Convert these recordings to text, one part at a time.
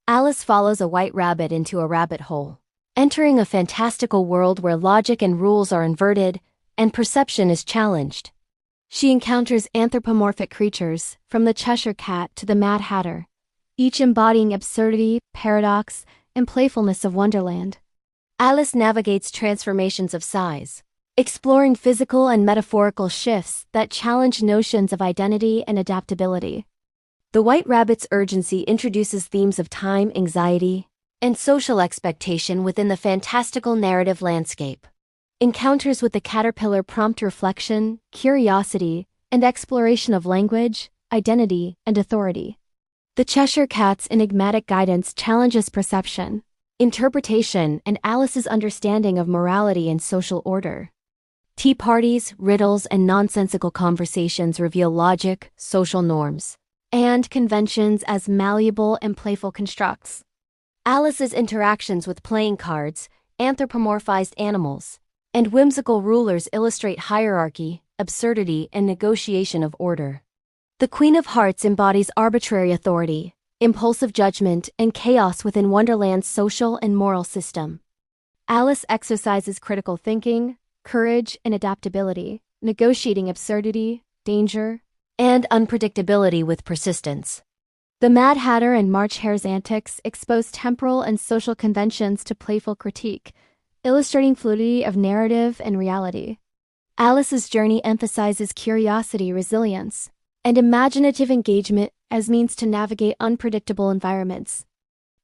Alice follows a white rabbit into a rabbit hole, entering a fantastical world where logic and rules are inverted and perception is challenged. She encounters anthropomorphic creatures, from the Cheshire Cat to the Mad Hatter, each embodying absurdity, paradox, and playfulness of Wonderland. Alice navigates transformations of size, exploring physical and metaphorical shifts that challenge notions of identity and adaptability. The White Rabbit's urgency introduces themes of time, anxiety, and social expectation within the fantastical narrative landscape. Encounters with the caterpillar prompt reflection, curiosity, and exploration of language, identity, and authority. The Cheshire Cat's enigmatic guidance challenges perception, interpretation, and Alice's understanding of morality and social order. Tea parties, riddles, and nonsensical conversations reveal logic, social norms, and conventions as malleable and playful constructs. Alice's interactions with playing cards, anthropomorphized animals, and whimsical rulers illustrate hierarchy, absurdity, and negotiation of order. The Queen of Hearts embodies arbitrary authority, impulsive judgment, and chaos within Wonderland's social and moral system. Alice exercises critical thinking, courage, and adaptability, negotiating absurdity, danger, and unpredictability with persistence. The Mad Hatter and March Hare's antics expose temporal and social conventions to playful critique, illustrating fluidity of narrative and reality. Alice's journey emphasizes curiosity, resilience, and imaginative engagement as means to navigate unpredictable environments.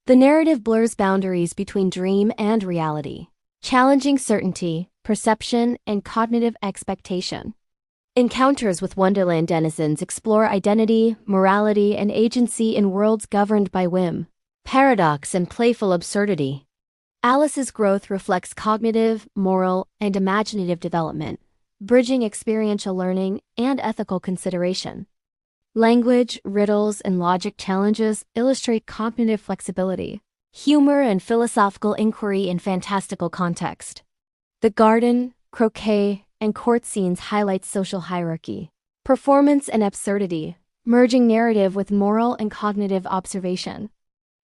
The narrative blurs boundaries between dream and reality, challenging certainty, perception, and cognitive expectation. Encounters with Wonderland denizens explore identity, morality, and agency in worlds governed by whim, paradox, and playful absurdity. Alice's growth reflects cognitive, moral, and imaginative development, bridging experiential learning and ethical consideration. Language, riddles, and logic challenges illustrate cognitive flexibility, humor, and philosophical inquiry in fantastical context. The garden, croquet, and court scenes highlight social hierarchy, performance, and absurdity, merging narrative with moral and cognitive observation.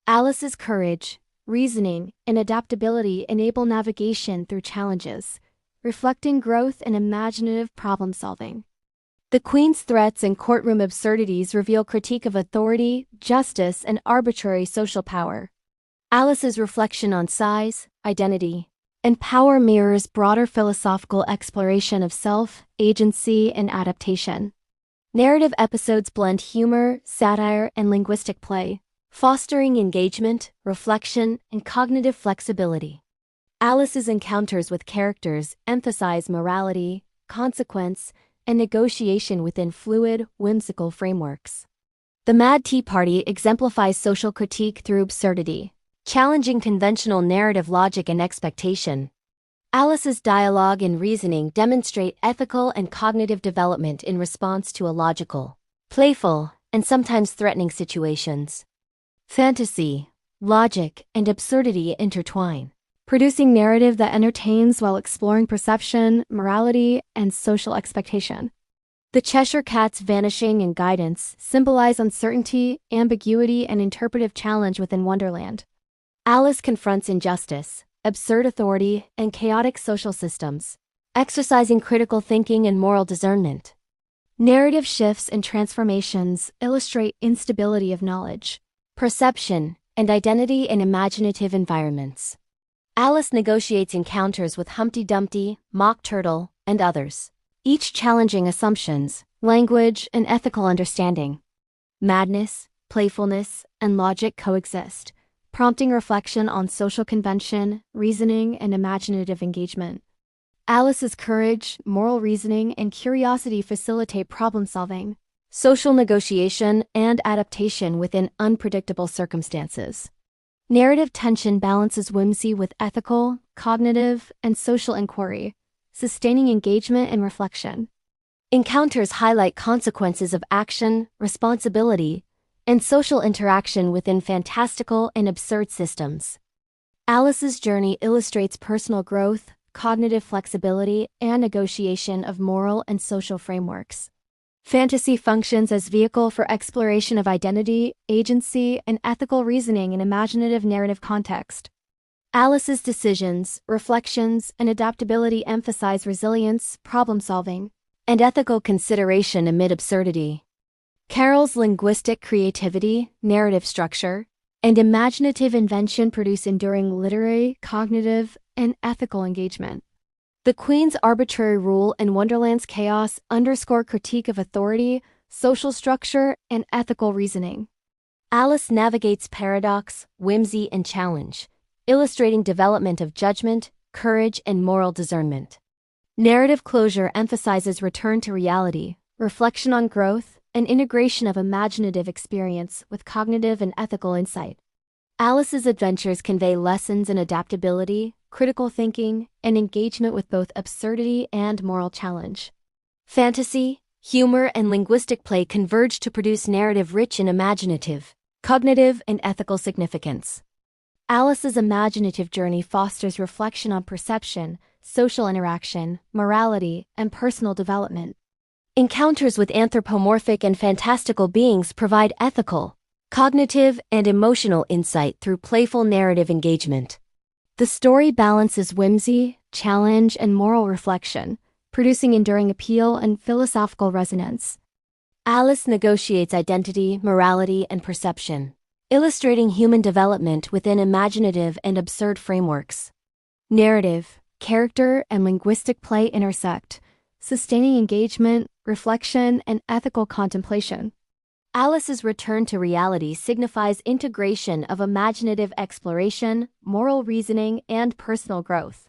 Alice's courage, reasoning, and adaptability enable navigation through challenges, reflecting growth and imaginative problem-solving. The Queen's threats and courtroom absurdities reveal critique of authority, justice, and arbitrary social power. Alice's reflection on size, identity, and power mirrors broader philosophical exploration of self, agency, and adaptation. Narrative episodes blend humor, satire, and linguistic play, fostering engagement, reflection, and cognitive flexibility. Alice's encounters with characters emphasize morality, consequence, and negotiation within fluid, whimsical frameworks. The Mad Tea Party exemplifies social critique through absurdity, challenging conventional narrative logic and expectation. Alice's dialogue and reasoning demonstrate ethical and cognitive development in response to illogical, playful, and sometimes threatening situations. Fantasy, logic, and absurdity intertwine, producing narrative that entertains while exploring perception, morality, and social expectation. The Cheshire Cat's vanishing and guidance symbolize uncertainty, ambiguity, and interpretive challenge within Wonderland. Alice confronts injustice, absurd authority, and chaotic social systems, exercising critical thinking and moral discernment. Narrative shifts and transformations illustrate instability of knowledge, perception, and identity in imaginative environments. Alice negotiates encounters with Humpty Dumpty, Mock Turtle, and others, each challenging assumptions, language, and ethical understanding. Madness, playfulness, and logic coexist, prompting reflection on social convention, reasoning, and imaginative engagement. Alice's courage, moral reasoning, and curiosity facilitate problem-solving, social negotiation, and adaptation within unpredictable circumstances. Narrative tension balances whimsy with ethical, cognitive, and social inquiry, sustaining engagement and reflection. Encounters highlight consequences of action, responsibility, and social interaction within fantastical and absurd systems. Alice's journey illustrates personal growth, cognitive flexibility, and negotiation of moral and social frameworks. Fantasy functions as vehicle for exploration of identity, agency, and ethical reasoning in imaginative narrative context. Alice's decisions, reflections, and adaptability emphasize resilience, problem-solving, and ethical consideration amid absurdity. Carroll's linguistic creativity, narrative structure, and imaginative invention produce enduring literary, cognitive, and ethical engagement. The Queen's arbitrary rule and Wonderland's chaos underscore critique of authority, social structure, and ethical reasoning. Alice navigates paradox, whimsy, and challenge, illustrating development of judgment, courage, and moral discernment. Narrative closure emphasizes return to reality, reflection on growth, and integration of imaginative experience with cognitive and ethical insight. Alice's adventures convey lessons in adaptability, critical thinking, and engagement with both absurdity and moral challenge. Fantasy, humor, and linguistic play converge to produce narrative rich in imaginative, cognitive, and ethical significance. Alice's imaginative journey fosters reflection on perception, social interaction, morality, and personal development. Encounters with anthropomorphic and fantastical beings provide ethical, cognitive, and emotional insight through playful narrative engagement. The story balances whimsy, challenge, and moral reflection, producing enduring appeal and philosophical resonance. Alice negotiates identity, morality, and perception, illustrating human development within imaginative and absurd frameworks. Narrative, character, and linguistic play intersect, sustaining engagement, reflection, and ethical contemplation. Alice's return to reality signifies integration of imaginative exploration, moral reasoning, and personal growth.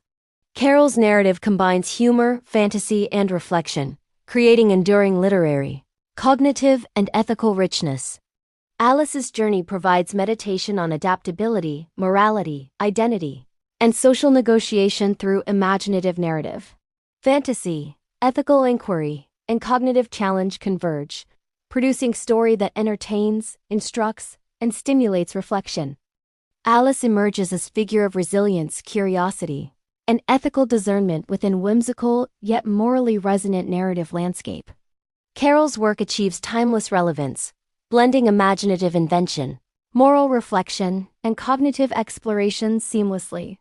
Carroll's narrative combines humor, fantasy, and reflection, creating enduring literary, cognitive, and ethical richness. Alice's journey provides meditation on adaptability, morality, identity, and social negotiation through imaginative narrative. Fantasy, ethical inquiry, and cognitive challenge converge, producing story that entertains, instructs, and stimulates reflection. Alice emerges as figure of resilience, curiosity, and ethical discernment within whimsical yet morally resonant narrative landscape. Carroll's work achieves timeless relevance, blending imaginative invention, moral reflection, and cognitive exploration seamlessly.